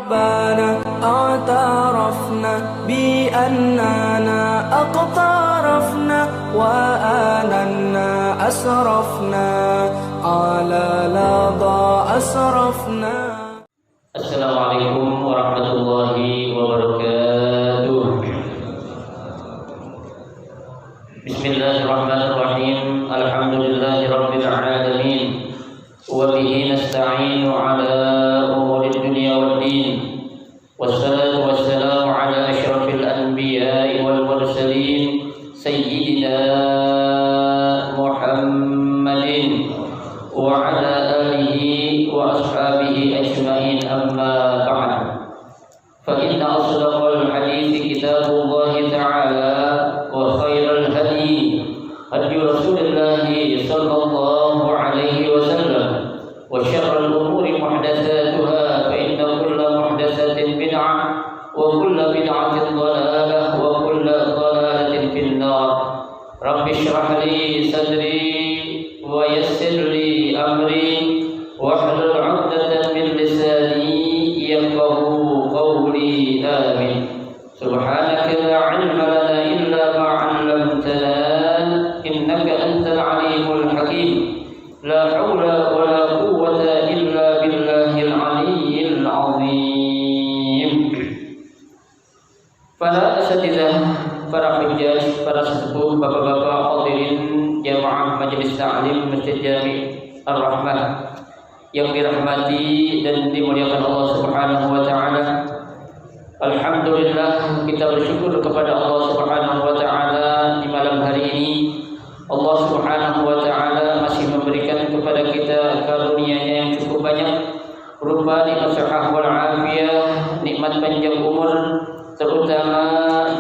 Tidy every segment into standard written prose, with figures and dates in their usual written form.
ربنا اعترفنا بأننا اقترفنا وآننا أسرفنا على لظى أسرفنا. Assalamualaikum warahmatullahi wabarakatuh. Bismillahirrahmanirrahim. Alhamdulillahi rabbil alamin. Wa bihi nasta'inu ala umuri dunya waddin. Wassalatu wassalamu ala asyrafil anbiya'i wal mursalin sayyidina Muhammadin wa ala alihi wa ashabihi ajma'in, amma ba'd. Fa inna asdaqal hadithi kitabullahi ta'ala wa khairal hadi hadi Rasulillah sallallahu alaihi wasallam wa syarrul umuri muhdatsatuha fa inna kulla muhdatsatin bid'ah wa kulla bid'atin dhalalah wa kulla dhalalatin fin nar. Rabbi shrah li sadri wa yassir li amri wahlul 'uqdatam min lisani yafqahu qawli. Amin. Subhanaka la 'ilma lana illa ma 'allamtana innaka antal 'alimul hakim. La haula wa la quwwata illa billahil 'aliyyil 'azim. Para asatidzah, para hujjaj, para sesepuh, bapak-bapak hadirin jamaah majelis ta'lim Masjid Jami' Ar-Rahmah yang dirahmati dan dimuliakan Allah Subhanahu wa taala. Alhamdulillah, kita bersyukur kepada Allah Subhanahu wa taala di malam hari ini. Allah Subhanahu wa taala masih memberikan kepada kita karunia-Nya yang cukup banyak berupa nikmat sehat wal afiyah, nikmat panjang umur, terutama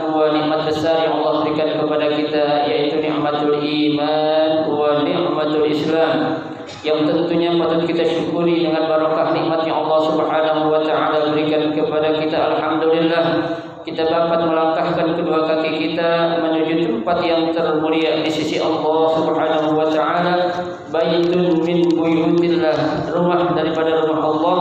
dua nikmat besar yang Allah berikan kepada kita, yaitu nikmatul iman wa nikmatul Islam, yang tentunya patut kita syukuri dengan barakah nikmat yang Allah Subhanahu wa taala berikan kepada kita. Alhamdulillah, kita dapat melangkahkan kedua kaki kita menuju tempat yang termulia di sisi Allah Subhanahu wa taala, baitun min buyutillah, rumah daripada rumah Allah,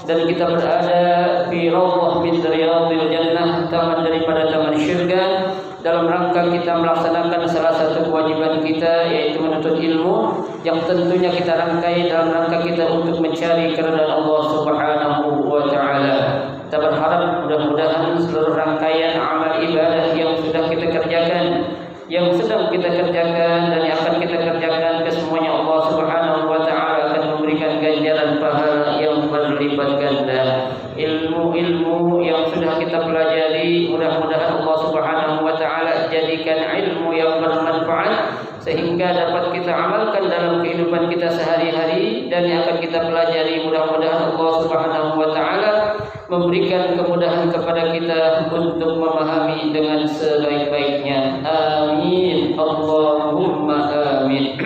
dan kita berada fi rawdah min riyadil jannah, taman daripada taman syurga, dalam rangka kita melaksanakan salah satu kewajiban kita, yaitu menuntut ilmu, yang tentunya kita rangkai dalam rangka kita untuk mencari keridhaan Allah Subhanahu wa taala. Kita berharap mudah-mudahan seluruh rangkaian amal ibadah yang sudah kita kerjakan, yang sedang kita kerjakan, dan yang akan kita kerjakan, kesemuanya Allah Subhanahu wa taala akan memberikan ganjaran pahala yang berlipat ganda. Ilmu-ilmu yang sudah kita pelajari, mudah-mudahan Allah Subhanahu wa taala jadikan ilmu yang bermanfaat sehingga dapat kita amalkan dalam kehidupan kita sehari-hari, dan yang akan kita pelajari mudah-mudahan Allah Subhanahu wa taala memberikan kemudahan kepada kita untuk memahami dengan sebaik-baiknya. Amin. Allahumma amin.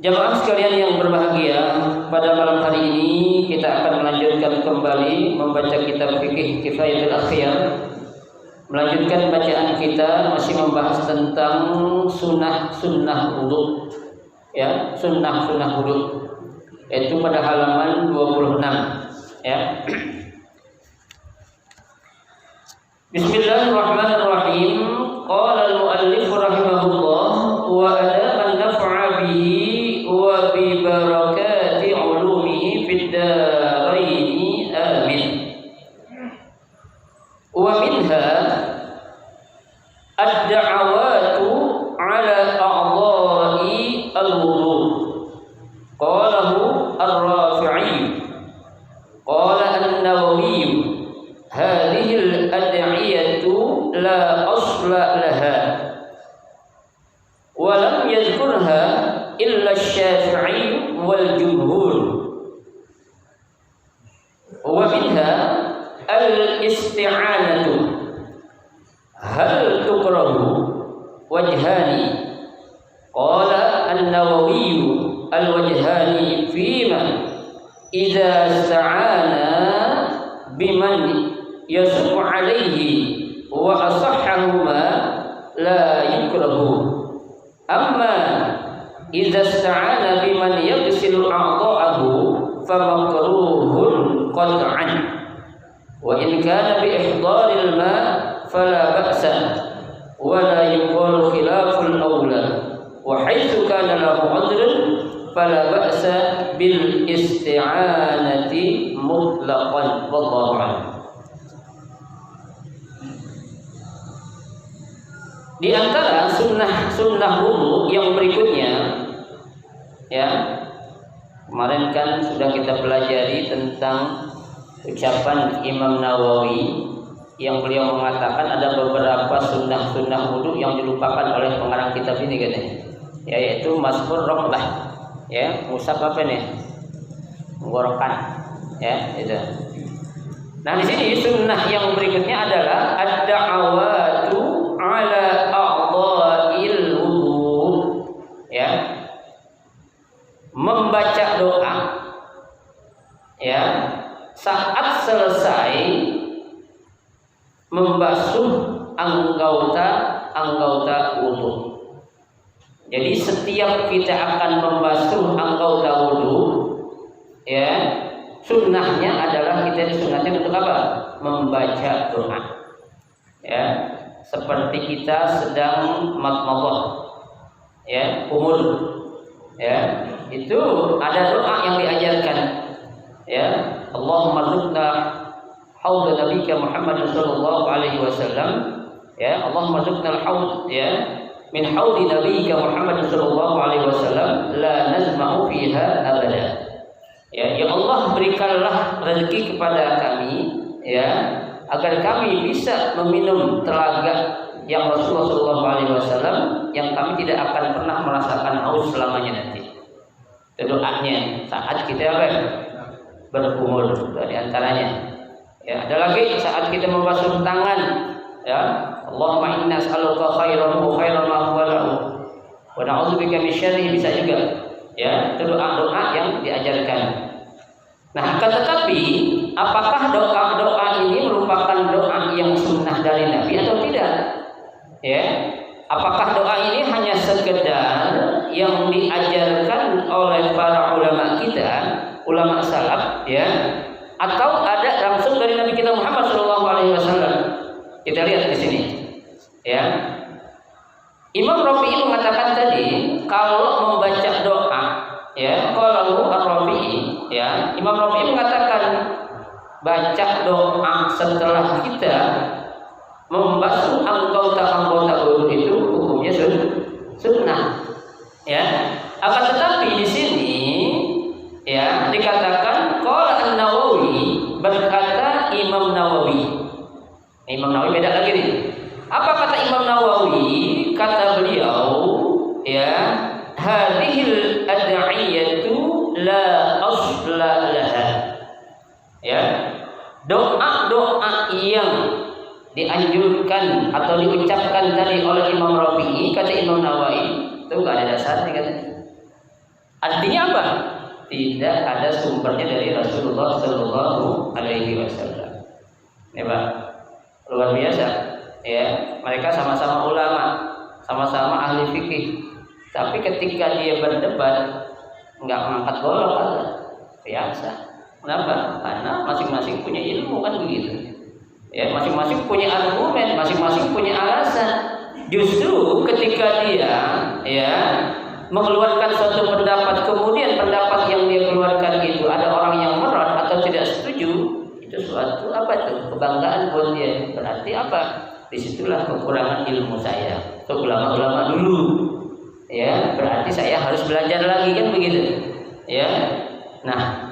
Jamaah sekalian yang berbahagia, pada malam hari ini kita akan melanjutkan kembali membaca kitab fikih Kifayatul Akhyar. Melanjutkan bacaan kita masih membahas tentang sunnah wudu, ya, sunnah wudu, yaitu pada halaman 26, ya. Bismillahirrahmanirrahim. Qala al-muallif rahimahullah wa adaban naf'a bihi wa bi barakati 'ulumihi fid daraini. Amin. Wa minha ad-da'awatu 'ala a'dha'i al-wudu. Qalahu ar-Rafi'i. Qala an-Nawawi, hadhihi al-ad'iyatu la asla laha wa lam yadhkurha illa asy-Syafi'i wal jumhur. Wa minha al-isti'anatu, hal tukrahu wajhani. Qala an-Nawawi al-wajhani fima idza sta'ana biman yasbu alaihi wa asahhahuma la yukrahu. Amma idza sta'ana biman yaghsilu a'dha'ahu fa makruhun qat'an. in kana bi ihdharil ma fala ba'sa wa la yuqalu khilaful awla wa haitsu kana lahu 'udhrun fala ba'sa bil isti'anati mutlaqan wallahu a'lam. Di antara sunnah wudu yang berikutnya, ya, kemarin kan sudah kita pelajari tentang ucapan Imam Nawawi yang beliau mengatakan ada beberapa sunnah wudu yang dilupakan oleh pengarang kitab ini katanya, yaitu masbur rokbah, ya, musab apa nih, menggorokan, ya, itu. Nah di sini sunnah yang berikutnya adalah ad-da'awatu ala a'dha'il wudu, ya, membaca doa, ya, saat selesai membasuh anggota wudu. Jadi setiap kita akan membasuh anggota wudu, ya, sunnahnya adalah kita disunnahkan untuk apa? Membaca doa, ya, seperti kita sedang madmadah, ya, kumur, ya, itu ada doa yang diajarkan, ya, Allahumma zukna haud nabiyika Muhammad sallallahu alaihi wasallam, ya, Allahumma zukna al-haud, ya, min haudi nabiyika Muhammad sallallahu alaihi wasallam la nazma'u fiha abada. Ya Allah, berikanlah rezeki kepada kami, ya, agar kami bisa meminum telaga yang Rasulullah sallallahu alaihi wasallam yang kami tidak akan pernah merasakan haus selamanya nanti. Itu doanya saat kita berkumur, di antaranya. Ya, ada lagi saat kita membasuh tangan, ya, Allahumma inna as'aluka khairahu khairan ma huwa lahu wa na'udzubika min syarrihi, bisa juga, ya, itu doa-doa yang diajarkan. Nah, akan tetapi apakah doa-doa ini merupakan doa yang sunnah dari Nabi atau tidak? Ya, apakah doa ini hanya sekedar yang diajarkan oleh para ulama kita, ulama salaf, ya, atau ada langsung dari Nabi kita Muhammad SAW? Kita lihat di sini, ya. Imam Rafi'i mengatakan tadi kalau membaca doa, ya, kalau Ar-Rafi'i, ya, Imam Rafi'i mengatakan baca doa setelah kita membasuh anggota wudu itu hukumnya sunnah, ya. Akan tetapi di sini, ya, dikatakan qala An-Nawawi, berkata Imam Nawawi. Imam Nawawi beda lagi nih. Apa kata Imam Nawawi? Kata beliau, ya, hadhil ad'iyatu la asla laha. Ya, doa-doa yang dianjurkan atau diucapkan tadi oleh Imam Rafi'i, kata Imam Nawawi, itu enggak ada dasarnya, katanya. Artinya apa? Tidak ada sumbernya dari Rasulullah Sallallahu Alaihi Wasallam. Ya, Pak, luar biasa. Ya, mereka sama-sama ulama, sama-sama ahli fikih, tapi ketika dia berdebat nggak mengangkat golok, aja biasa. Kenapa? Karena masing-masing punya ilmu, kan begitu. Ya, masing-masing punya argumen, masing-masing punya alasan. Justru ketika dia, ya, mengeluarkan suatu pendapat, kemudian pendapat yang dia keluarkan itu ada orang yang merot atau tidak setuju, itu suatu apa itu? Kebanggaan buat dia. Berarti apa? Disitulah kekurangan ilmu saya. Itu ulama-ulama dulu, ya, berarti saya harus belajar lagi, kan begitu, ya. Nah,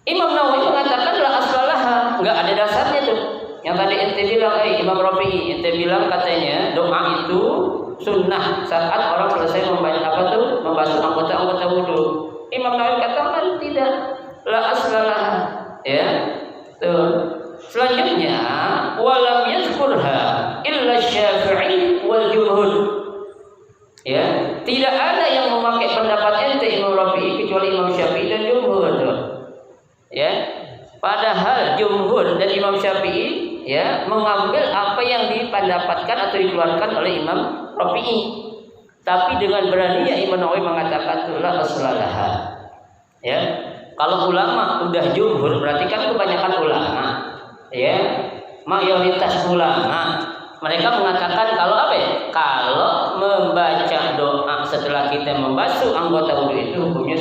Imam Nawawi mengatakan la aslalah, enggak ada dasarnya tuh. Yang tadi ente bilang, Imam Rafi'i, ente bilang katanya doa itu sunnah saat orang selesai membasuh anggota wudu. Imam Nawawi katakan tidak, la aslalah, ya. Tuh. Selanjutnya, walam yazkurha illa Syafi'i wal jumhur. Ya, tidak ada yang memakai pendapat ente Imam Rafi'i kecuali Imam Syafi'i dan jumhur. Ya, padahal jumhur dan Imam Syafi'i, ya, mengambil apa yang dipendapatkan atau dikeluarkan oleh Imam Rafi'i. Tapi dengan beraninya Imam Nawawi mengatakan la aslalaha. Ya, kalau ulama udah jumhur berarti kan kebanyakan ulama. ya, mayoritas ulama mereka mengatakan kalau apa ya? Kalau membaca doa setelah kita membasuh anggota wudu itu hukumnya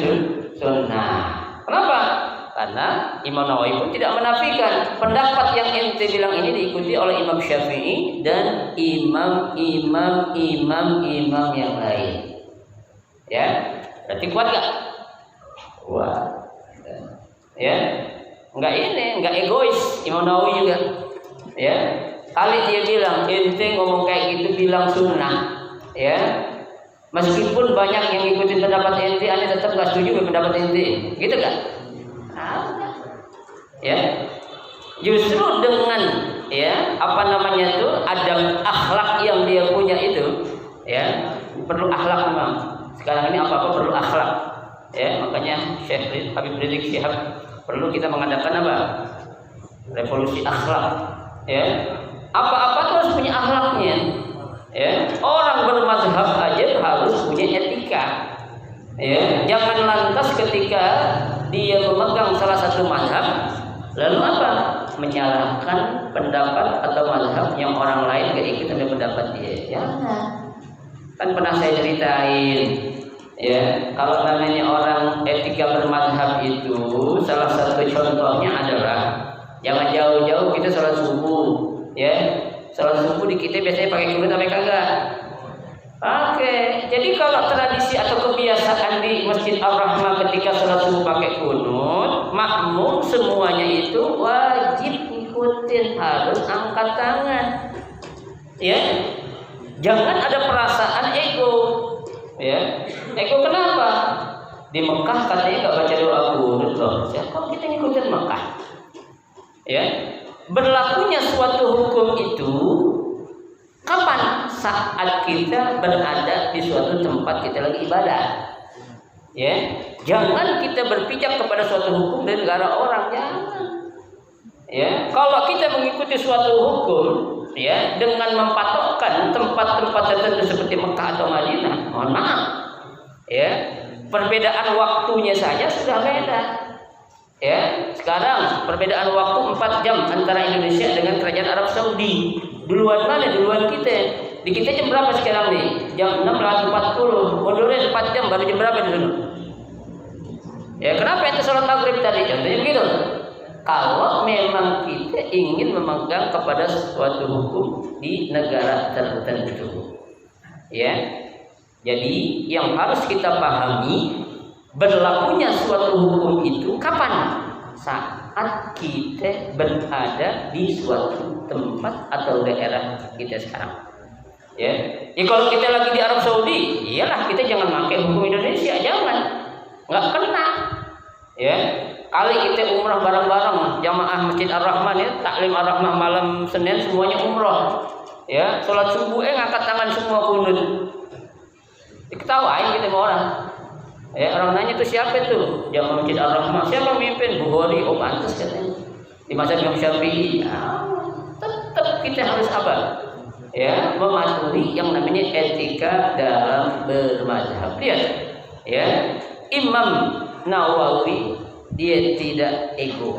sunnah. Kenapa? Karena Imam Nawawi pun tidak menafikan pendapat yang ente bilang ini diikuti oleh Imam Syafi'i dan imam-imam yang lain. Ya, berarti kuat gak? Kuat. Ya, enggak egois Imam Nawawi juga. Ya, kali dia bilang ente ngomong kayak gitu bilang sunnah. Ya, meskipun banyak yang ikutin pendapat ente, ane tetap gak setuju dengan pendapat ente, gitu kan? Ya, justru dengan adab akhlak yang dia punya itu, ya, perlu akhlak memang. Sekarang ini apa-apa perlu akhlak, ya, makanya Syekh Habib Rizik Syihab perlu kita mengadakan apa? Revolusi akhlak, ya. Apa-apa tuh harus punya akhlaknya, ya. Orang bermazhab aja harus punya etika, ya. Jangan lantas ketika dia memegang salah satu mazhab lalu apa? Menyalahkan pendapat atau mazhab yang orang lain gak ikut dengan pendapat dia. Jangan. Kan pernah saya ceritain, ya, kalau namanya orang etika bermazhab itu salah satu contohnya adalah jangan jauh-jauh kita sholat subuh, ya. Sholat subuh di kita biasanya pakai kunut apa kagak? Pakai. Jadi kalau tradisi atau kebiasaan di Masjid Ar-Rahmah ketika sholat subuh pakai kunut, makmum semuanya itu wajib ikutin, harus angkat tangan. Ya, jangan ada perasaan ego. Ya, ego kenapa? Di Mekah katanya nggak baca doa kunut loh. Siapa kita ngikutin Mekah? Ya, berlakunya suatu hukum itu kapan? Saat kita berada di suatu tempat kita lagi ibadah. Ya, jangan kita berpijak kepada suatu hukum dari negara orang, jangan. Ya, kalau kita mengikuti suatu hukum, ya, dengan mempatokkan tempat-tempat tertentu seperti Mekah atau Madinah, mohon maaf, ya, perbedaan waktunya saja sudah beda. Ya, sekarang perbedaan waktu 4 jam antara Indonesia dengan Kerajaan Arab Saudi. Duluan mana? Duluan kita. Di kita jam berapa sekarang nih? Jam 6.40. Mundurnya 4 jam baru jam berapa di sana? Ya, kenapa itu sholat maghrib tadi? Contohnya begitu. Kalau memang kita ingin memegang kepada suatu hukum di negara tertentu, ya. Jadi yang harus kita pahami, berlakunya suatu hukum itu kapan? Saat kita berada di suatu tempat atau daerah kita sekarang. Ya, kalau kita lagi di Arab Saudi, iyalah kita jangan pakai hukum Indonesia, jangan, nggak kena. Ya, kali kita umrah bareng-bareng jamaah Masjid Ar-Rahman, ya, taklim Ar-Rahman malam Senin semuanya umrah. Ya, sholat subuh ngangkat tangan semua kunut. Diketawain kita sama orang. Ya, orang nanya itu siapa itu? Jamaah Masjid Ar-Rahman. Siapa mimpin? Bukhari. Oh, pantas katanya. Di masa Imam Syafi'i. Tetap kita harus apa? Ya, mematuhi yang namanya etika dalam bermazhab. Lihat, ya, Imam Nawawi dia tidak ego.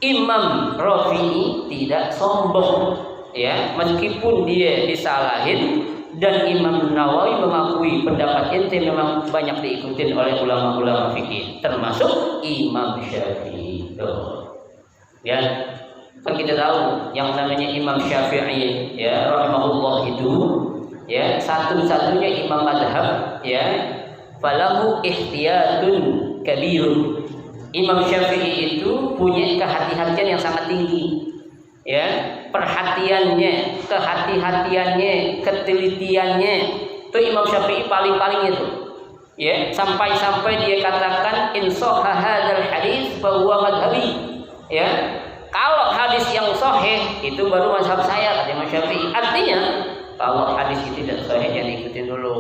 Imam Rafi'i tidak sombong. Ya, meskipun dia disalahin dan Imam Nawawi mengakui pendapat ente memang banyak diikutin oleh ulama-ulama fikih, termasuk Imam Syafi'i. Ya, kan kita tahu yang namanya Imam Syafi'i, ya, rahimahullah itu, ya, satu-satunya imam madhab, ya, falahu ihtiyatun kabirun. Imam Syafi'i itu punya kehati-hatian yang sangat tinggi, ya, perhatiannya, kehati-hatiannya, ketelitiannya, itu Imam Syafi'i paling-paling itu, ya, sampai-sampai dia katakan insahha hadzal hadis fa huwa madhhabi. Ya, kalau hadis yang sahih itu baru mazhab saya, kata Imam Syafi'i. Artinya kalau hadis itu tidak sahih jangan ikutin dulu.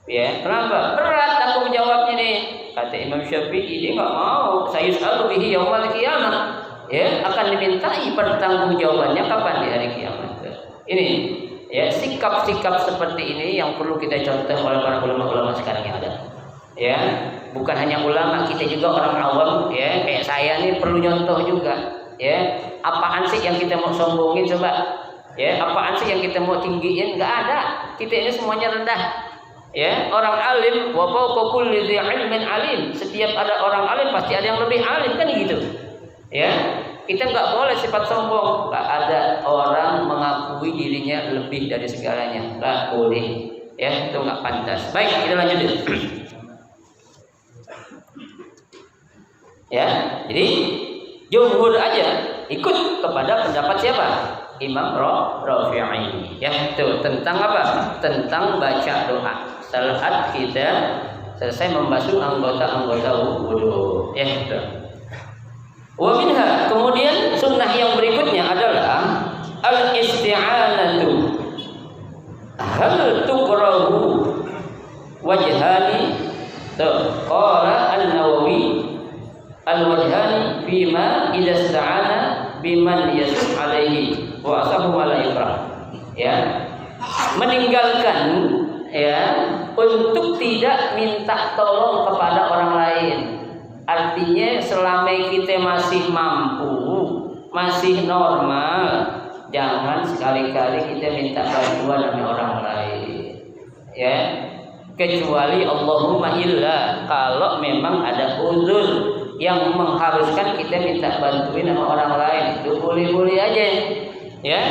Ya, kenapa? Berat aku menjawabnya nih. Kata Imam Syafi'i, dia nggak mau. Sayus'alu bihi yaumal qiyamah. Ya, akan dimintai pertanggungjawabannya kapan? Di hari kiamat. Ini, ya, sikap-sikap seperti ini yang perlu kita contoh oleh para ulama-ulama sekarang yang ada. Ya, bukan hanya ulama, kita juga orang awam, ya, kayak saya nih perlu nyontoh juga. Ya, apaan sih yang kita mau sombongin coba? Ya, apaan sih yang kita mau tinggiin? Enggak ada. Kita ini semuanya rendah. Ya, orang alim wa fawqa kulli dzi ilmin alim. Setiap ada orang alim pasti ada yang lebih alim, kan gitu. Ya, kita enggak boleh sifat sombong. Enggak ada orang mengakui dirinya lebih dari segalanya. Enggak boleh. Ya, itu enggak pantas. Baik, kita lanjut. Ya, jadi jumhur aja ikut kepada pendapat siapa? Imam Rafi'i. Ya, itu tentang apa? Tentang baca doa saat kita selesai membasuh anggota-anggota wudu. Ya, itu. Wa minha, kemudian sunnah yang berikutnya adalah al-isti'anatu. Hal tukrahu wajhani? Qala An-Nawawi al-wajhani fima idza ista'ana biman yasuf alaihi wa asahu la yukrah. Ya, meninggalkan ya untuk tidak minta tolong kepada orang lain. Artinya selama kita masih mampu, masih normal, jangan sekali-kali kita minta bantuan dari orang lain. Ya, kecuali Allahumma illa kalau memang ada uzur yang mengharuskan kita minta bantuin sama orang lain, itu boleh-boleh aja. Ya,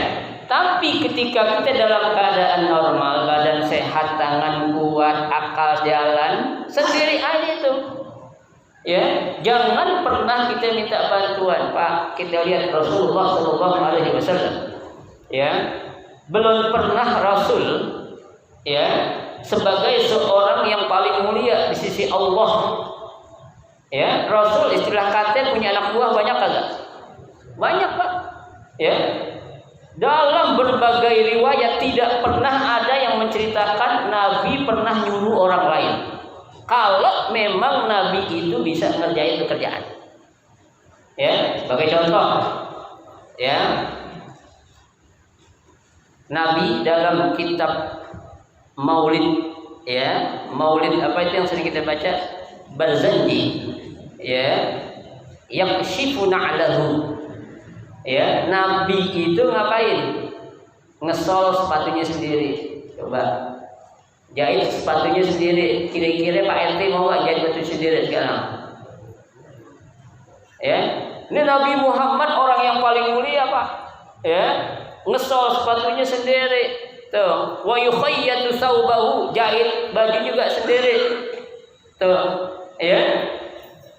tapi ketika kita dalam keadaan normal, badan sehat, tangan kuat, akal jalan, sendiri aja itu. Ya, jangan pernah kita minta bantuan. Pak, kita lihat Rasulullah SAW. Ya, belum pernah Rasul ya sebagai seorang yang paling mulia di sisi Allah. Ya, Rasul istilah kata punya anak buah banyak kagak? Banyak, Pak. Ya. Dalam berbagai riwayat tidak pernah ada yang menceritakan Nabi pernah nyuruh orang lain. Kalau memang Nabi itu bisa ngerjain pekerjaan. Ya, sebagai contoh. Ya. Nabi dalam kitab Maulid, ya, Maulid apa itu yang sering kita baca? Barzanji, ya, yang syifu na'lahu. Ya, Nabi itu ngapain? Ngesol sepatunya sendiri. Coba jahit sepatunya sendiri. Kira-kira Pak RT mau nggak jahit baju sendiri sekarang? Ya, ini Nabi Muhammad orang yang paling mulia, Pak. Ya, ngesol sepatunya sendiri. Tuh, wa yukhayyatu saubahu, jahit baju juga sendiri. Tuh. Ya,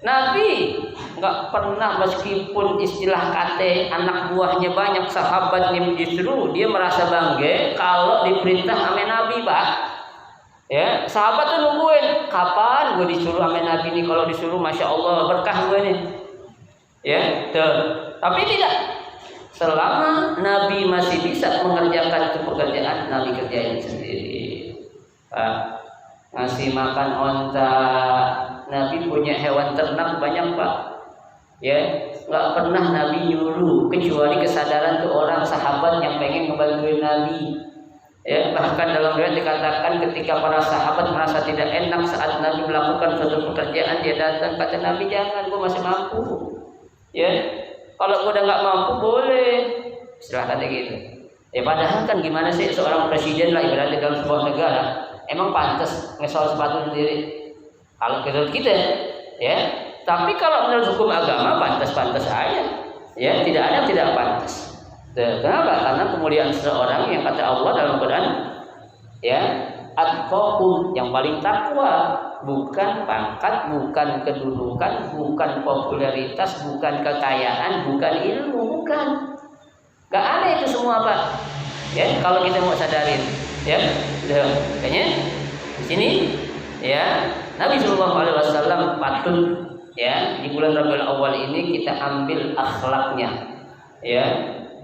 Nabi nggak pernah, meskipun istilah kata anak buahnya banyak, sahabatnya, justru dia merasa bangga kalau diperintah sama Nabi, Pak. Ya, sahabat tuh nungguin kapan gue disuruh sama Nabi nih. Kalau disuruh, masya Allah berkah gue nih. Ya, tuh. Tapi tidak. Selama Nabi masih bisa mengerjakan itu pekerjaan, Nabi kerjain sendiri. Pak, ngasih makan onta. Nabi punya hewan ternak banyak, Pak. Ya, nggak pernah Nabi nyuruh, kecuali kesadaran tuh orang sahabat yang pengen ngebantuin Nabi. Ya, bahkan dalam riwayat dikatakan ketika para sahabat merasa tidak enak saat Nabi melakukan suatu pekerjaan, dia datang, kata Nabi, jangan, gue masih mampu. Ya, kalau gue udah nggak mampu boleh, istilah kata gitu. Ya, padahal kan gimana sih seorang presiden lah ibaratnya dalam sebuah negara, emang pantas ngesol sepatu sendiri? Kalau menurut kita, ya. Tapi kalau menurut hukum agama pantas-pantas aja. Ya, tidak ada yang tidak pantas. Kenapa? Karena kemuliaan seseorang yang kata Allah dalam Quran, ya, atqakum, yang paling takwa, bukan pangkat, bukan kedudukan, bukan popularitas, bukan kekayaan, bukan ilmu, bukan. Gak ada itu semua, Pak. Ya, kalau kita mau sadarin, ya, makanya di sini, ya. Nabi SAW patut, ya, di bulan Rabiul Awal ini kita ambil akhlaknya. Ya,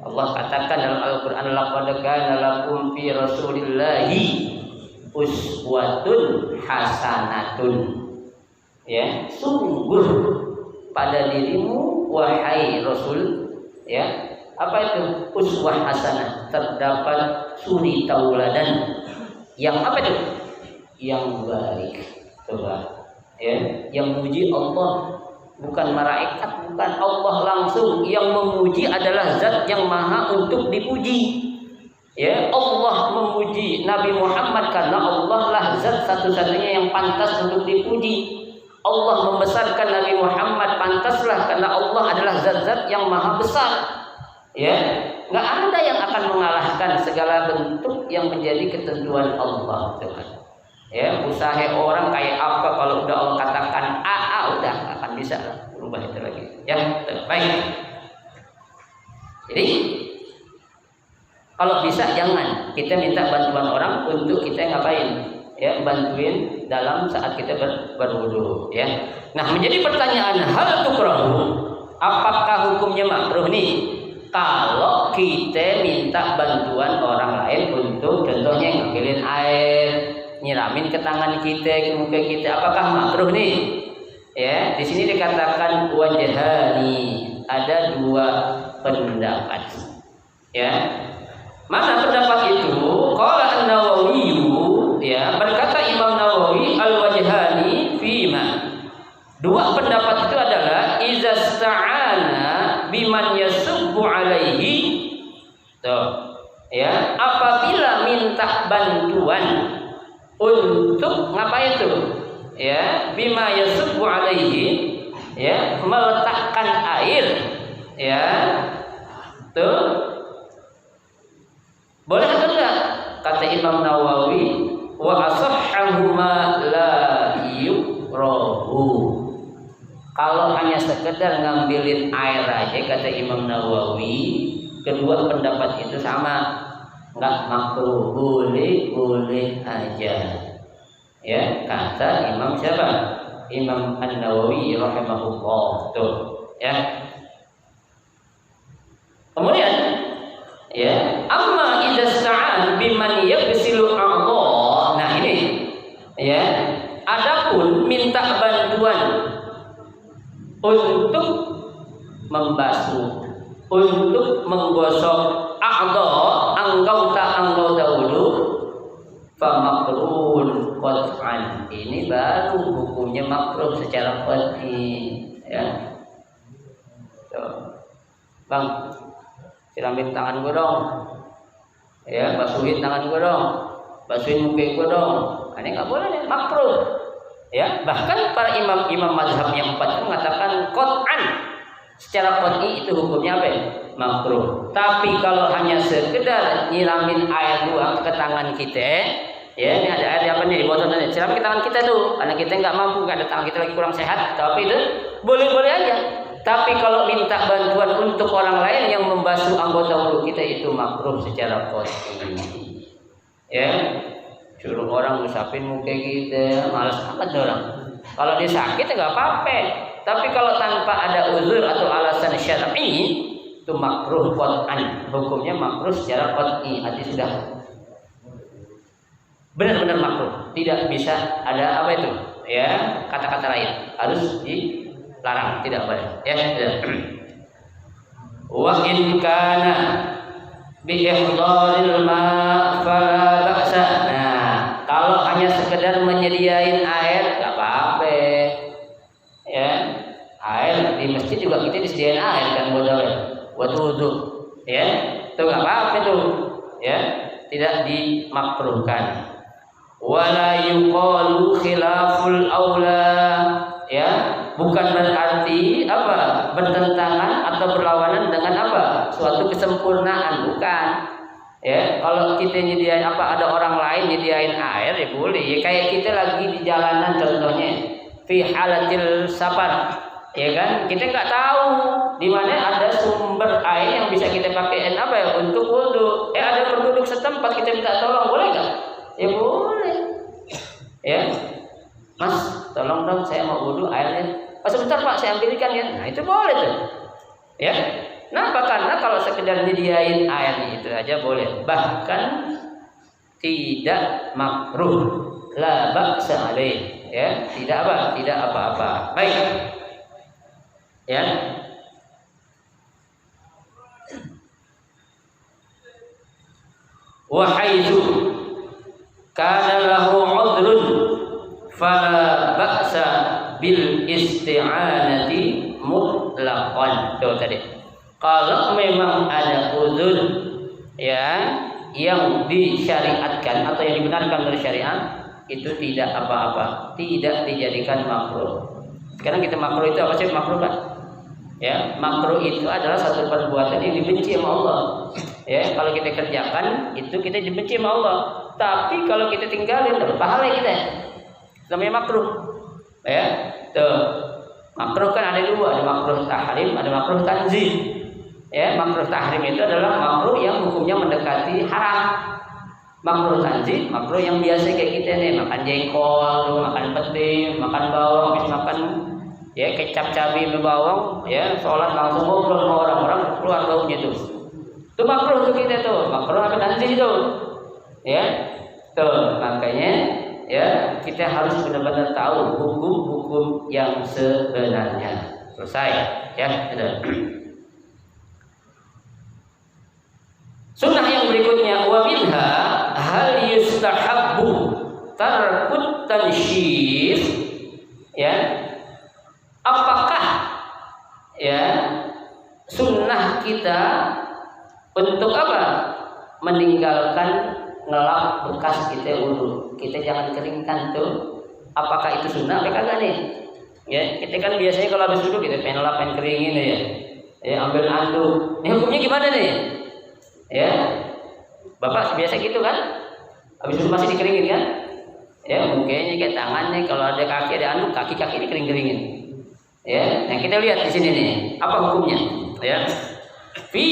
Allah katakan dalam Al-Quran, laqad kana lakum fi Rasulillahi uswatun hasanatun. Ya, sungguh pada dirimu wahai Rasul, ya, apa itu uswah hasanah? Terdapat suri tauladan yang apa itu? Yang baik. Coba, ya, yang muji Allah, bukan malaikat, bukan Allah langsung. Yang memuji adalah zat yang maha untuk dipuji. Ya, Allah memuji Nabi Muhammad karena Allah lah zat satu-satunya yang pantas untuk dipuji. Allah membesarkan Nabi Muhammad pantaslah karena Allah adalah zat-zat yang maha besar. Ya, nggak ada yang akan mengalahkan segala bentuk yang menjadi ketentuan Allah, Tuhan. Ya, usaha orang kayak apa kalau udah Allah katakan A udah nggak akan bisa berubah itu lagi. Ya, baik. Jadi kalau bisa jangan kita minta bantuan orang untuk kita ngapain? Ya, bantuin dalam saat kita berwudu. Ya. Nah, menjadi pertanyaan, hal tukrahu, apakah hukumnya makruh nih? Kalau kita minta bantuan orang lain untuk contohnya ngambilin air, nyiramin ke tangan kita, ke muka kita, apakah makruh nih? Ya, di sini dikatakan wajhani, ada dua pendapat. Ya. Mana pendapat itu? Qala an-Nawawi, ya, berkata Imam Nawawi, al-wajhani fima. Dua pendapat itu adalah iza sta'ana biman yasubbu alaihi. Tuh, ya, apabila minta bantuan untuk ngapain itu? Ya, bima yasubbu alaihi, ya, meletakkan air, ya. Tuh. Boleh atau enggak? Kata Imam Nawawi, wa asahhahuma la yukrahu. Kalau hanya sekedar ngambilin air aja, kata Imam Nawawi, kedua pendapat itu sama, enggak makruh, boleh aja. Ya, kata Imam siapa? Imam An-Nawawi rahimahullah. Tuh, ya. Kemudian, ya, amma idza sta'an biman yaghsilu a'dha. Nah, ini ya, adapun minta bantuan untuk membasuh, untuk menggosok a'dha, anggota wudhu, fa makruhun qat'an. Ini baru hukumnya makruh secara qat'i, ya. Tuh. Bang, siramin tangan gue dong, ya, basuhin tangan gue dong, basuhin muka gue dong. Ini nggak boleh, nih, makruh. Ya, bahkan para imam mazhab yang 4 itu mengatakan qat'an, secara qat'i itu hukumnya apa? Makruh. Tapi kalau hanya sekedar nyiramin air doang ke tangan kita, ya, ini ada air apa nih di botol, siram ke tangan kita tuh, karena kita nggak mampu, nggak ada tangan kita lagi kurang sehat, tapi itu boleh aja. Tapi kalau minta bantuan untuk orang lain yang membasuh anggota wudhu kita, itu makruh secara qat'i. Ya, suruh orang ngusapin muka kita, malas amat orang. Kalau dia sakit nggak apa-apa. Tapi kalau tanpa ada uzur atau alasan syar'i, itu makruh qat'an. Hukumnya makruh secara qat'i. Artinya sudah benar-benar makruh. Tidak bisa ada apa itu? Ya, kata-kata lain. Harus dilarang, tidak boleh. Ya, tidak. Wa in kana bi ihdharil ma' fala ba'sa. Nah, kalau hanya sekedar menyediain air enggak apa-apa. Ya. Air di masjid juga kita disediain air kan buat wudu. Ya. Itu enggak apa-apa itu. Ya, tidak dimakruhkan. Wala yuqalu khilaful aula. Ya, bukan berarti apa? Bertentangan atau berlawanan dengan apa? Suatu kesempurnaan, bukan. Ya, kalau kita nyediain apa, ada orang lain nyediain air, ya boleh. Ya, kayak kita lagi di jalanan contohnya, fi halatil safar, ya kan? Kita nggak tahu di mana ada sumber air yang bisa kita pakai apa ya untuk wudu. Ada penduduk setempat, kita minta tolong, boleh nggak? Ya boleh. Ya, Mas, tolong dong, saya mau wudu, airnya. Oh, sebentar Pak, saya ambilkan ya. Nah, itu boleh tuh. Ya. Kenapa? Karena kalau sekedar nyediain air itu aja boleh. Bahkan tidak makruh. La ba'sa alaih. Ya, tidak apa? Tidak apa-apa. Baik. Ya. Wa haitsu kana lahu 'udhrun fala ba'sa bil isti'anati mutlaqan. Tuh tadi. Kalau memang ada uzur ya yang disyariatkan atau yang dibenarkan oleh syariat, itu tidak apa-apa, tidak dijadikan makruh. Sekarang kita makruh itu apa sih makruh kan? Ya, makruh itu adalah satu perbuatan yang dibenci sama Allah. Ya, kalau kita kerjakan itu kita dibenci sama Allah. Tapi kalau kita tinggalin dapat pahala kita. Namanya makruh. Ya, tuh. Makruh kan ada dua, ada makruh tahrim, ada makruh tanzih. Ya, makruh tahrim itu adalah makruh yang hukumnya mendekati haram. Makruh tanzih, makruh yang biasa kayak kita nih, makan jengkol, makan peti, makan bawang, habis makan ya kecap cabai bawang, ya sholat langsung ngobrol sama orang-orang keluar baunya tuh. Itu makruh tuh kita tuh, makruh apa tanzih itu. Ya. Tuh, makanya ya kita harus benar-benar tahu hukum-hukum yang sebenarnya. Selesai, ya, sudah. Sunnah yang berikutnya, wa minha hal yustahabbu tarkut tansyif, ya. Apakah ya sunnah kita untuk apa? Meninggalkan ngelap bekas kita wudu. Kita jangan keringkan tuh. Apakah itu sunnah apa kagak nih? Ya, kita kan biasanya kalau habis wudu kita pengen lap, pengen keringin ya. Ya, ambil anduk. Ini hukumnya gimana nih? Ya, Bapak biasa gitu kan? Habis itu masih dikeringin kan? Ya, mukanya kayak tangannya, kalau ada kaki ada anduk, kaki-kaki dikering-keringin. Ya, yang kita lihat di sini nih, apa hukumnya? Ya, fi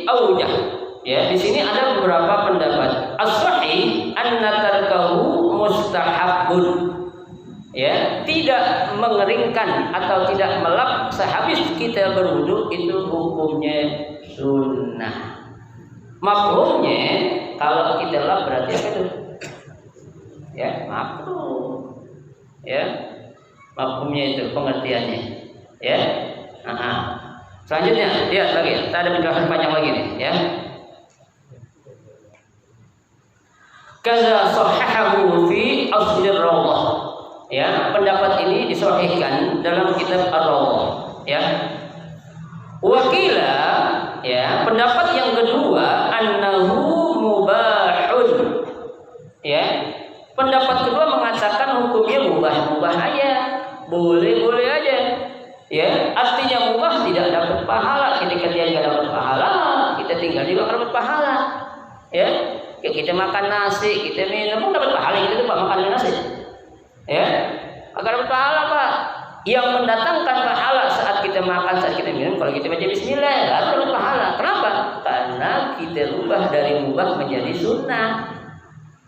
aujah. Ya, di sini ada beberapa pendapat. As-sahih anna tarkahu mustahabun. Ya, tidak mengeringkan atau tidak melap sehabis kita berwudu itu hukumnya sunnah. Mafhumnya kalau kita lap berarti apa itu? Ya, makruh. Ya. Mafhumnya itu pengertiannya. Ya. Selanjutnya, lihat lagi. Kita ada penjelasan panjang lagi nih, ya. Kaza sahahahu fi aslir rawdah. Ya, pendapat ini disahihkan dalam kitab Ar-Rawdah, ya. Wakila, ya, pendapat yang kedua annahu mubahun. Ya. Pendapat kedua mengatakan hukumnya mubah aja. Boleh aja. Ya, artinya mubah tidak dapat pahala. Ketika dia enggak dapat pahala, kita tinggal juga dapat pahala. Ya. Kayak kita makan nasi, kita minum dapat pahala, kita tuh makan nasi. Ya. Agar dapat pahala, Pak. Yang mendatangkan pahala saat kita makan, saat kita minum, kalau kita baca bismillah, baru dapat pahala. Kenapa? Karena kita rubah dari mubah menjadi sunnah.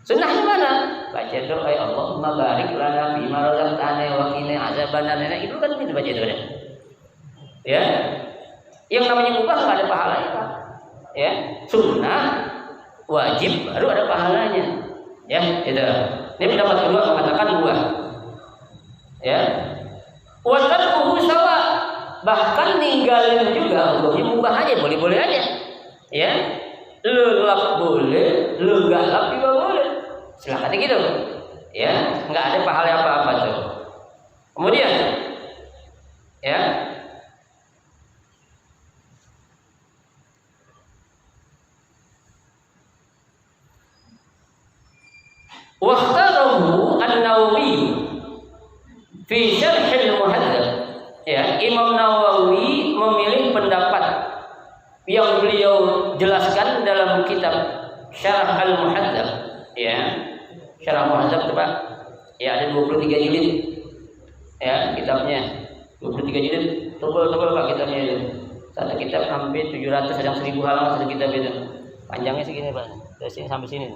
Sunnahnya mana? Baca doa, ya Allahumma barik lana fi ma razaqtana wa qina azabannar. Itu kan kita baca doa. Ya. Yang namanya mubah enggak ada pahalanya, Pak. Ya. Sunnah wajib baru ada pahalanya. Ya, itu. Ini pendapat kedua mengatakan mubah. Ya. Wa tarkuhu sawa. Bahkan ninggalin juga hukumnya mubah aja, boleh-boleh aja. Ya. Lu lap boleh, lu enggak lap juga boleh. Silakan gitu. Ya, enggak ada pahala apa-apa tuh. Kemudian ya. Waqtarahu an-Nawawi fi Syarh al-Muhadzab. Ya, Imam Nawawi memilih pendapat yang beliau jelaskan dalam kitab Syarh al-Muhadzab. Ya, Syarh al-Muhadzab itu Pak. Ya, ada 23 jilid. Ya, kitabnya 23 jilid. Tebal-tebal Pak kitabnya itu. Satu kitab hampir 700, kadang 1000 halaman satu kitab itu. Panjangnya segini Pak. Dari sini sampai sini.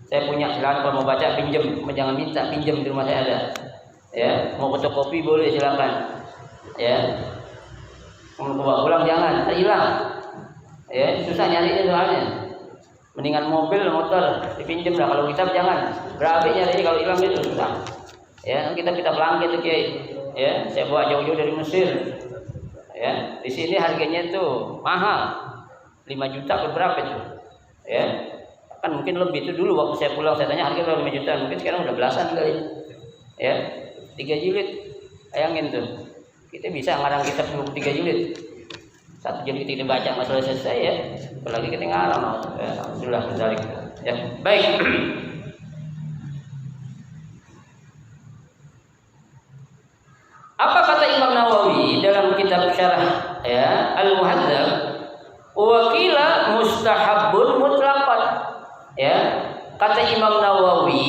Saya punya, silakan kalau mau baca pinjam, jangan minta, pinjam di rumah saya ada. Ya, mau fotokopi boleh silakan. Ya. Mau bawa pulang jangan, hilang. Ya, susah nyarinya soalnya. Mendingan mobil, motor dipinjam lah, kalau kitab jangan. Berapa nyarinya kalau hilang itu susah. Ya, kita langit itu Kiai. Ya, saya bawa jauh-jauh dari Mesir. Ya, di sini harganya tuh mahal. 5 juta berapa itu? Ya. Kan mungkin lebih itu dulu waktu saya pulang saya tanya harga berapa 5 juta, mungkin sekarang udah belasan kali. Ya. 3 jilid Bayangin tuh, kita bisa ngarang kitab 23 jilid. 1 jam kita baca nggak selesai ya, apalagi kita ngarang. Ya, alhamdulillah berzalik. Ya, baik. Apa kata Imam Nawawi dalam kitab syarah ya Al-Muhadzab? Wakila mustahabun mutlaqan. Ya, kata Imam Nawawi,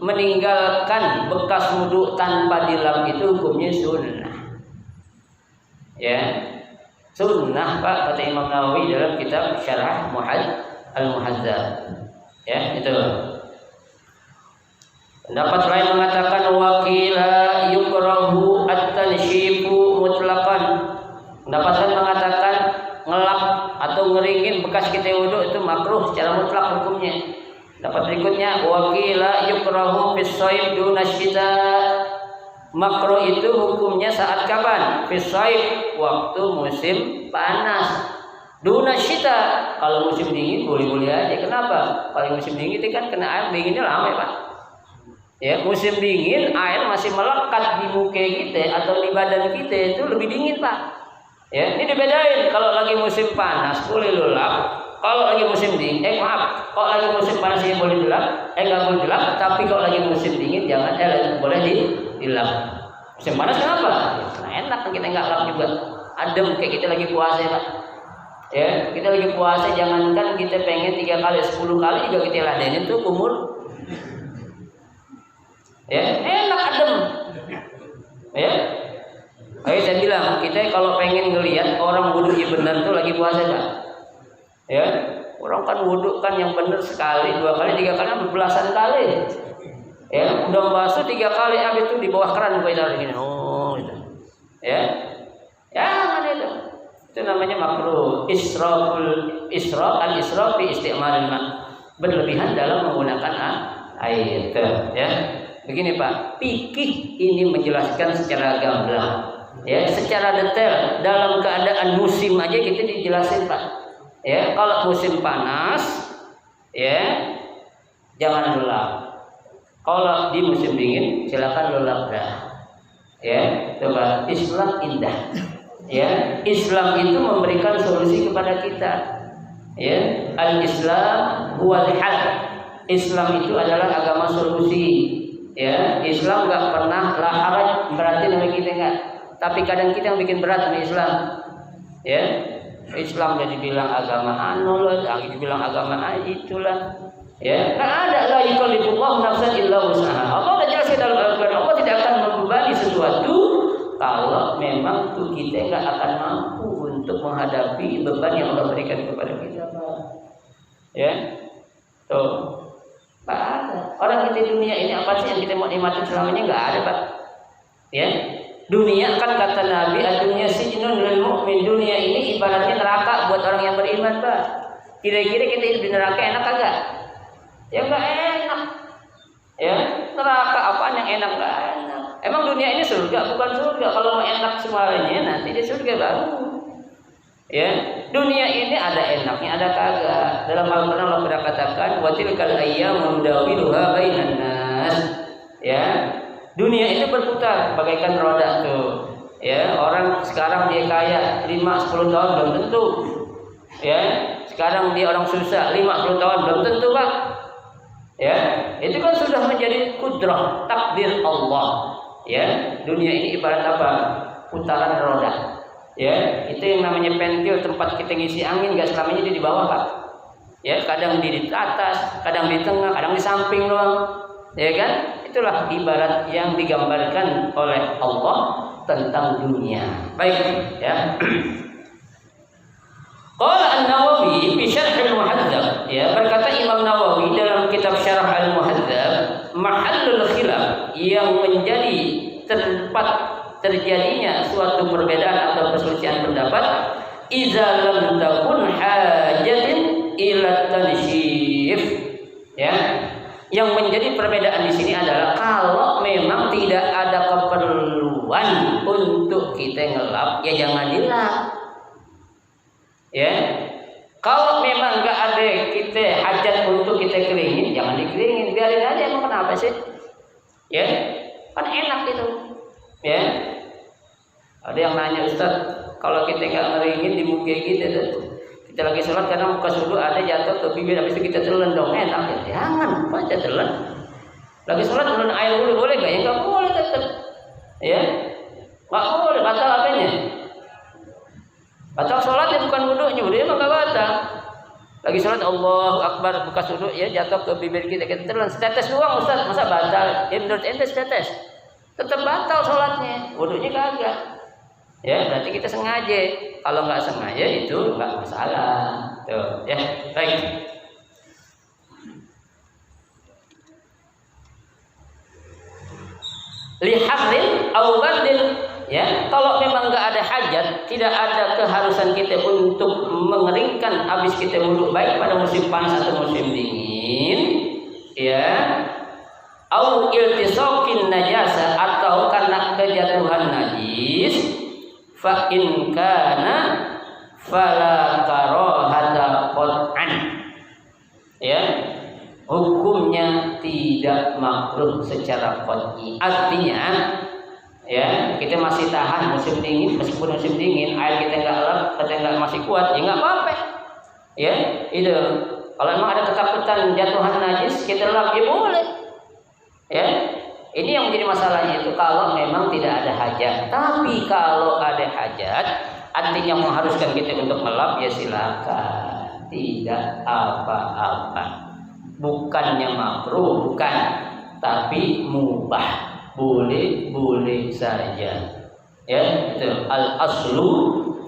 meninggalkan bekas wudu tanpa dilap itu hukumnya sunnah. Ya, sunnah Pak, kata Imam Nawawi dalam kitab syarah Al-Muhadzab. Ya, itu. Pendapat lain mengatakan wakila yukrahu at-tanshifu mutlaqan. Pendapat lain mengatakan ngelap atau ngeringin bekas kita wudu itu makruh secara mutlak hukumnya. Pendapat berikutnya wakila yukrahu fis-shaib duna syita. Makruh itu hukumnya saat kapan? Fis-shaib, waktu musim panas. Duna syita, kalau musim dingin boleh-boleh aja. Kenapa? Kalau musim dingin itu kan kena air dinginnya lama ya Pak. Ya, musim dingin air masih melekat di muka kita atau di badan kita itu lebih dingin Pak. Ya, ini dibedain. Kalau lagi musim panas boleh lelap. Kalau lagi musim dingin, kalau lagi musim panas ini boleh dilap, nggak boleh dilap. Tapi kalau lagi musim dingin jangan boleh dilap. Musim panas kenapa? Nah, enak kita nggak lap juga. Adem kayak kita lagi puasa Pak. Ya, kita lagi puasa jangankan kita pengen 3 kali, 10 kali juga kita ladenin tuh kumur. Ya, enak adem. Ya. Ayo saya bilang, kita kalau pengen ngelihat orang wudu yang benar tuh lagi puasa Pak. Ya, orang kan wudu kan yang benar sekali, 2 kali, 3 kali, belasan kali. Ya, udah basuh 3 kali habis itu di bawah keran gue taruh gini. Oh, gitu. Ya. Ya, mana itu? Itu namanya makruh. Israf fi isti'malil ma'. Berlebihan dalam menggunakan air. Ya. Begini Pak, fikih ini menjelaskan secara gamblang, ya, secara detail. Dalam keadaan musim aja kita dijelasin Pak. Ya, kalau musim panas, ya, jangan lelap. Kalau di musim dingin, silakan lelap dah. Ya, coba Islam indah. Ya, Islam itu memberikan solusi kepada kita. Ya, al-Islam huwal hal. Islam itu adalah agama solusi. Ya, Islam nggak pernah la haraj berarti nama kita enggak. Tapi kadang kita yang bikin berat sama Islam. Ya, Islam jadi bilang agama anul, lagi dibilang agama itulah. Ya, nggak ada la yukallifullahu nafsan illa wus'aha. Allah sudah jelaskan dalam Al-Qur'an, Allah tidak akan membebani sesuatu kalau memang tuh kita nggak akan mampu untuk menghadapi beban yang Allah berikan kepada kita. Ya, tuh. Pak ada. Orang kita di dunia ini apa sih yang kita mau nikmatin selamanya? Nggak ada Pak. Ya, dunia kan kata Nabi, dunia sijnun lil mu'min. Dunia ini ibaratnya neraka buat orang yang beriman Pak. Kira-kira kita hidup di neraka enak kagak? Ya nggak enak. Ya, neraka apaan yang enak? Nggak enak. Emang dunia ini surga? Bukan surga. Kalau mau enak semuanya nanti di surga baru. Ya, dunia ini ada enaknya, ada kagak. Dalam Al-Qur'an Allah sudah katakan, wa tilkal ayyamu nudawiluha bainan nas. Ya, dunia itu berputar bagaikan roda tuh. Ya, orang sekarang dia kaya 5-10 tahun belum tentu. Ya, sekarang dia orang susah 50 tahun belum tentu Pak. Ya, itu kan sudah menjadi kudrah, takdir Allah. Ya, dunia ini ibarat apa? Putaran roda. Ya, itu yang namanya pentil, tempat kita ngisi angin, nggak selamanya dia di bawah Pak. Ya, kadang di atas, kadang di tengah, kadang di samping doang. Ya kan? Itulah ibarat yang digambarkan oleh Allah tentang dunia. Baik, ya. Qala An-Nawawi fi Syarh Al-Muhadzab, ya, berkata Imam Nawawi dalam kitab Syarah Al-Muhadzab, mahallul khilaf, yang menjadi tempat terjadinya suatu perbedaan atau perselisihan pendapat, idza lam takun hajatin ila tansyif. Ya, yang menjadi perbedaan di sini adalah kalau memang tidak ada keperluan untuk kita ngelap, ya jangan dilap. Ya, kalau memang nggak ada kita hajat untuk kita keringin, jangan dikeringin, biarin aja. Emang kenapa sih? Ya, kan enak itu. Ya. Ada yang nanya, Ustaz, kalau kita nggak ngeringin di muka kita lagi sholat karena bekas wudu ada jatuh ke bibir, habis itu kita telan dong, enak ya? Jangan, baca telan. Lagi sholat telan air wudu boleh nggak? Ya nggak boleh tetap. Ya, nggak boleh, batal apanya? Batal sholatnya bukan wudunya, wudunya mah nggak batal. Lagi sholat Allahu Akbar bekas wudu ya jatuh ke bibir kita telan setetes doang Ustaz, masa batal? Ya menurut ente setetes tetap batal sholatnya, wudunya kagak. Ya berarti kita sengaja. Kalau nggak sengaja itu nggak masalah. Tuh ya baik. Liharin awgadin. Ya, kalau memang nggak ada hajat, tidak ada keharusan kita untuk mengeringkan habis kita wudu baik pada musim panas atau musim dingin, ya, au iltisokin najasa atau karena kejatuhan najis, fa in kana fala karahata qat'an. Ya, hukumnya tidak makruh secara qat'i. Artinya ya kita masih tahan musim dingin, meskipun musim dingin air kita nggak masih kuat, ya nggak apa-apa. Ya itu kalau memang ada ketakutan jatuhan najis kita lap ya boleh. Ya ini yang menjadi masalahnya itu kalau memang tidak ada hajat. Tapi kalau ada hajat, artinya mengharuskan kita untuk melap ya silakan, tidak apa-apa. Bukannya makruh, bukan, tapi mubah. Boleh saja. Ya, itu al aslu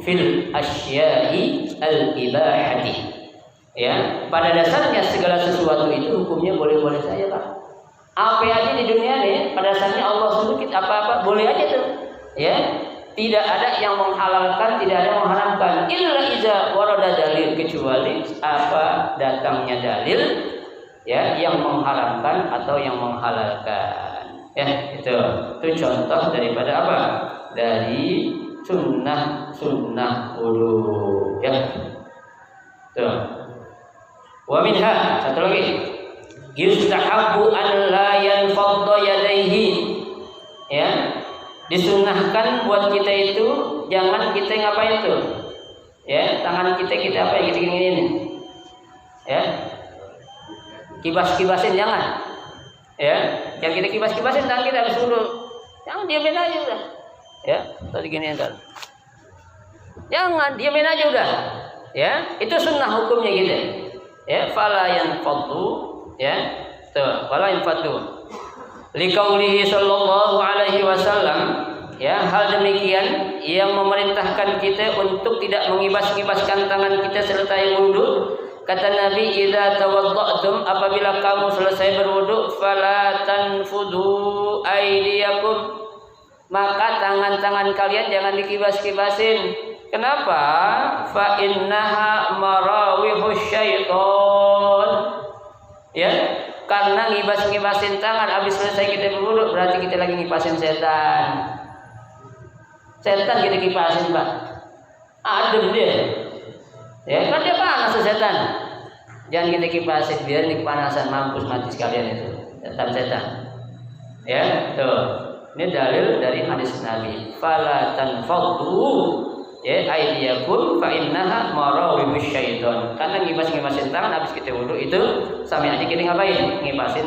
fil asya'i al ibahati. Ya, pada dasarnya segala sesuatu itu hukumnya boleh-boleh saja, Pak. Apa aja di dunia nih, pada dasarnya Allah suruh kita apa-apa boleh aja tuh. Ya, tidak ada yang menghalalkan, tidak ada yang mengharamkan. Illa iza warada dalil, kecuali apa datangnya dalil ya yang mengharamkan atau yang menghalalkan. Ya, itu contoh daripada apa? Dari sunnah wudu. Ya. Tuh. Wa minha, satu lagi. Yustahabbu an la yanfadda yadayhi. Ya. Disunnahkan buat kita itu jangan kita ngapain tuh? Ya, tangan kita apa yang kita gini-gini. Ya. Kibas-kibasin jangan. Ya, yang kita kibas-kibasin tangan kita habis wudu. Jangan diamin aja udah. Ya, tadi gini entar. Jangan diamin aja udah. Ya, itu sunnah hukumnya gitu. Ya, fala yanfaddu, ya. Tuh, fala yanfaddu. Liqaulihi sallallahu alaihi wasallam, ya, hal demikian yang memerintahkan kita untuk tidak mengibas-ngibaskan tangan kita serta wudu. Kata Nabi, idza tawadda'tum, apabila kamu selesai berwudu, fala tanfudu aydiyakum, maka tangan-tangan kalian jangan dikibas-kibasin. Kenapa? Fa innaha marawihus syaiton. Ya, karena ngibas-ngibasin tangan habis selesai kita berwudu berarti kita lagi ngibasin setan. Setan kita kipasin, Pak. Adem dia. Ya kan dia panas setan. Jangan kita kipasin biar ini kepanasan, mampus mati sekalian itu setan. Ya, tuh. Ini dalil dari hadis Nabi. Fala tanfaddu ya aydiyakum fa innaha marawibish syaiton. Karena ngibas-ngibasin tangan habis kita wudu itu sama aja kita ngapain? Ngibasin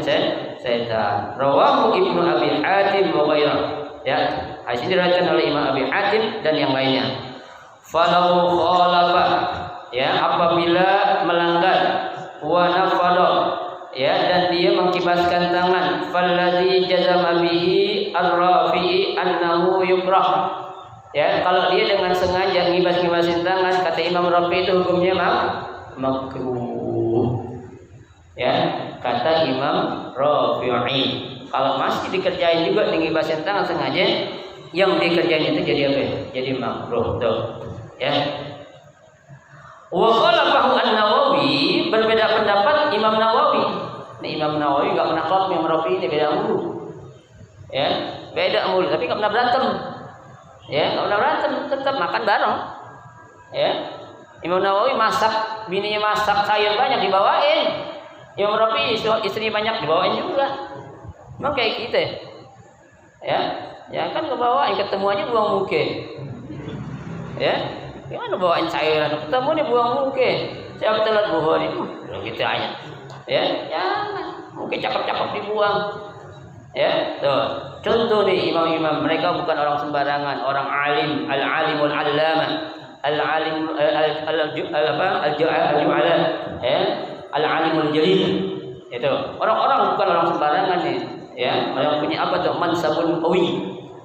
setan. Rawahu Ibnu Abi Hatim wa ghairuh. Ya, hadis ini diriwayatkan oleh Imam Abi Hatim dan yang lainnya. Falau khalafa, ya, apabila melanggar wa nafada, ya, dan dia mengkibaskan tangan, falladzi jazama bihi ar-rafi'i annahu yukrah, ya, kalau dia dengan sengaja ngibas-ngibasin tangan, kata Imam Rafi itu hukumnya makruh, ya, kata Imam Rafi'i. Kalau masih dikerjain juga ngibasin tangan sengaja, yang dikerjain itu jadi apa? Jadi makruh tuh. Ya. Wa khalafahu an-Nawawi, berbeda pendapat Imam Nawawi. Nih Imam Nawawi enggak pernah klop Imam Rafi ini, beda mulu. Ya, beda mulu, tapi enggak pernah berantem. Ya, enggak pernah berantem, tetap makan bareng. Ya. Imam Nawawi masak, bininya masak sayur banyak dibawain. Imam Rafi istri banyak dibawain juga. Memang kayak gitu. Ya. Ya kan ngebawain, ketemu aja buang muke. Ya, gimana bawain cairan? Ketemu nih buang muke. Siapa telat buah nih? Gitu aja. Ya, jangan. Mungkin cakep-cakep dibuang. Ya, tuh. Contoh nih imam-imam, mereka bukan orang sembarangan, orang alim, al-alimul allama, al-alim al-ju'ala, ya, al-alimul jalil. Itu. Orang-orang bukan orang sembarangan nih, ya. Orang punya apa tuh? Mansabun qawi,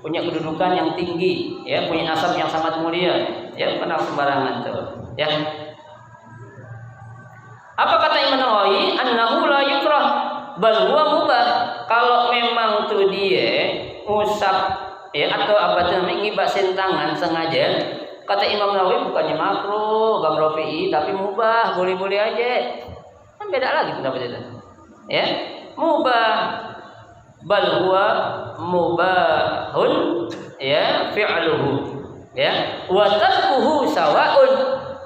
punya kedudukan yang tinggi, ya, punya nasab yang sangat mulia, ya, bukan orang sembarangan tuh, ya. Apa kata Imam Nawawi? Annahu la yukrah bal huwa mubah. Kalau memang tuh dia ngusap, ya, atau apa tuh namanya ngibasin tangan sengaja, kata Imam Nawawi bukannya makruh, Bang Rafi'i, tapi mubah, boleh-boleh aja. Kan beda lagi pendapat itu. Ya, mubah. Bal huwa mubahun, ya, fi'luhu. Ya, wa tarkuhu sawa'un.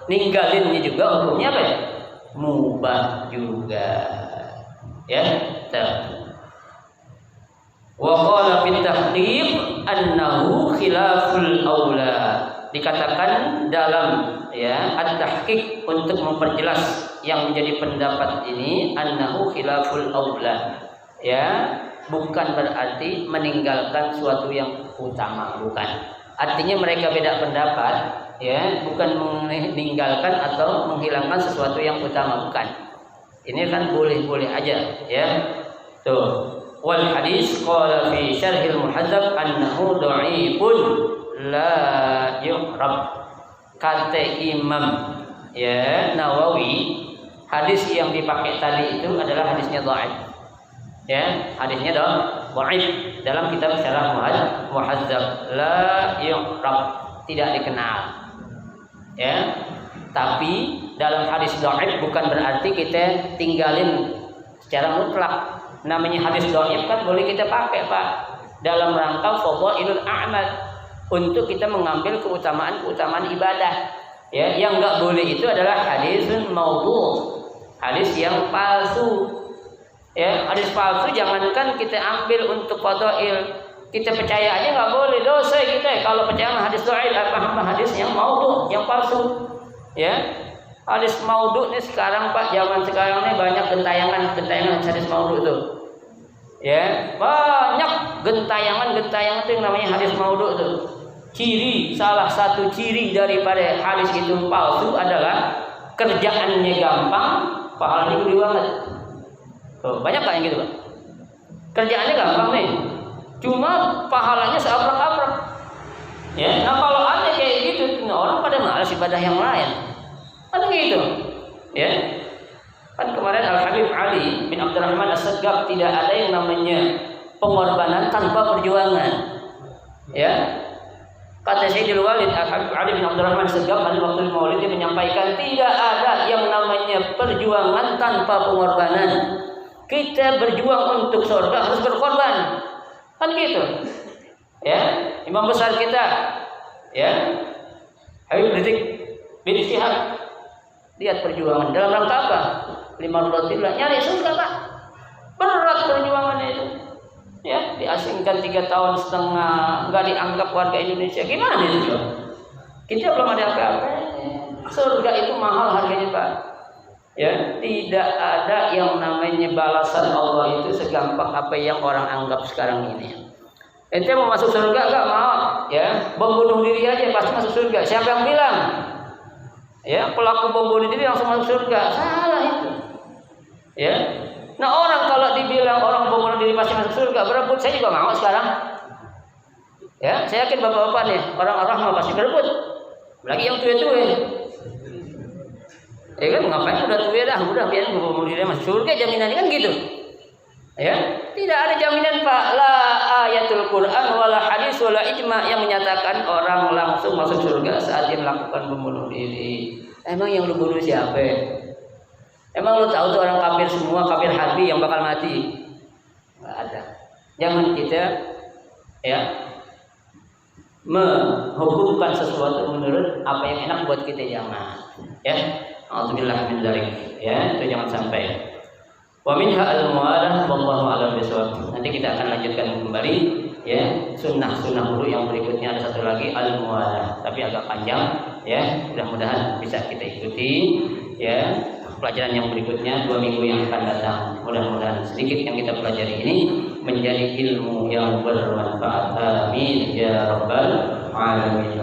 Ninggalinnya juga hukumnya apa ya? Mubah juga. Ya, wa qala fi tahqiq annahu khilaful aula. Dikatakan dalam, ya, at-tahqiq untuk memperjelas yang menjadi pendapat ini, annahu khilaful aula. Ya, bukan berarti meninggalkan suatu yang utama, bukan. Artinya mereka beda pendapat, ya, bukan meninggalkan atau menghilangkan sesuatu yang utama, bukan. Ini kan boleh-boleh aja, ya. Tuh. Wal hadis qala fi syarhil muhadzab annahu dha'ifun la yu'rab. Kata Imam, ya, Nawawi, hadis yang dipakai tadi itu adalah hadisnya dhaif. Ya, hadisnya dhaif dalam kitab Syarah Muhadzab, la yu'rab, tidak dikenal. Ya. Tapi dalam hadis dhaif bukan berarti kita tinggalin secara mutlak. Namanya hadis dhaif kan boleh kita pakai, Pak, dalam rangka fadhailul a'mal, untuk kita mengambil keutamaan-keutamaan ibadah. Ya, yang enggak boleh itu adalah hadisun maudhu', hadis yang palsu. Ya, hadis palsu jangankan kita ambil untuk fadhail, kita percaya aja nggak boleh, dosa kita kalau percaya hadis dhaif, apa hadis yang maudhu', yang palsu. Ya, hadis maudhu' nih sekarang, Pak, zaman sekarang nih banyak gentayangan hadis maudhu' itu. Ya, banyak gentayangan itu yang namanya hadis maudhu' itu. Salah satu ciri daripada hadis itu palsu adalah kerjaannya gampang, pahalanya gede banget. Tuh, banyak kayak gitu, Pak. Kerjaannya gampang nih, cuma pahalanya seabrek-abrek. Ya, nah kalau ada kayak gitu, orang pada malas ibadah yang lain. Kan gitu. Ya. Kan kemarin Al-Habib Ali bin Abdurrahman As-Saggab, tidak ada yang namanya pengorbanan tanpa perjuangan. Ya. Kata Sayyidul Walid Al-Habib Ali bin Abdurrahman As-Saggab pada waktu Maulid, dia menyampaikan tidak ada yang namanya perjuangan tanpa pengorbanan. Kita berjuang untuk surga harus berkorban. Kan gitu. Ya, imam besar kita, ya, Habib Rizik bin Syihab, lihat perjuangan dalam rangka apa? 5 nyari surga, Pak. Berat perjuangannya itu. Ya, diasingkan 3,5 tahun, nggak dianggap warga Indonesia. Gimana itu? Kita belum ada apa-apa. Surga itu mahal harganya, Pak. Ya, tidak ada yang namanya balasan Allah itu segampang apa yang orang anggap sekarang ini. Ente mau masuk surga enggak? Mau, ya. Bom bunuh diri aja pasti masuk surga. Siapa yang bilang? Ya, pelaku bom bunuh diri langsung masuk surga. Salah itu. Ya. Nah, orang kalau dibilang orang bom bunuh diri pasti masuk surga, berebut, saya juga mau sekarang. Ya, saya yakin bapak-bapak nih, orang-orang mau pasti berebut. Lagi yang tua-tua. Ya kan, ngapain udah tua dah, udah biarin bom bunuh diri masuk surga, jaminannya kan gitu. Ya, tidak ada jaminan, Pak. La ayatul Quran wala hadis wala ijma yang menyatakan orang langsung masuk surga saat dia melakukan bunuh diri. Emang yang lu bunuh siapa? Emang lu tahu tuh orang kafir semua, kafir harbi yang bakal mati? Nggak ada. Jangan kita, ya, menghukumkan sesuatu menurut apa yang enak buat kita, jangan. Ya, auzubillah min dzalik. Ya, itu jangan sampai. Wa minha al-mu'alah wallahu a'lam bishawab. Nanti kita akan lanjutkan kembali ya sunnah wudhu yang berikutnya ada satu lagi al-muwalah, tapi agak panjang ya. Mudah-mudahan bisa kita ikuti ya pelajaran yang berikutnya 2 minggu yang akan datang. Mudah-mudahan sedikit yang kita pelajari ini menjadi ilmu yang bermanfaat. Amin ya rabbal alamin.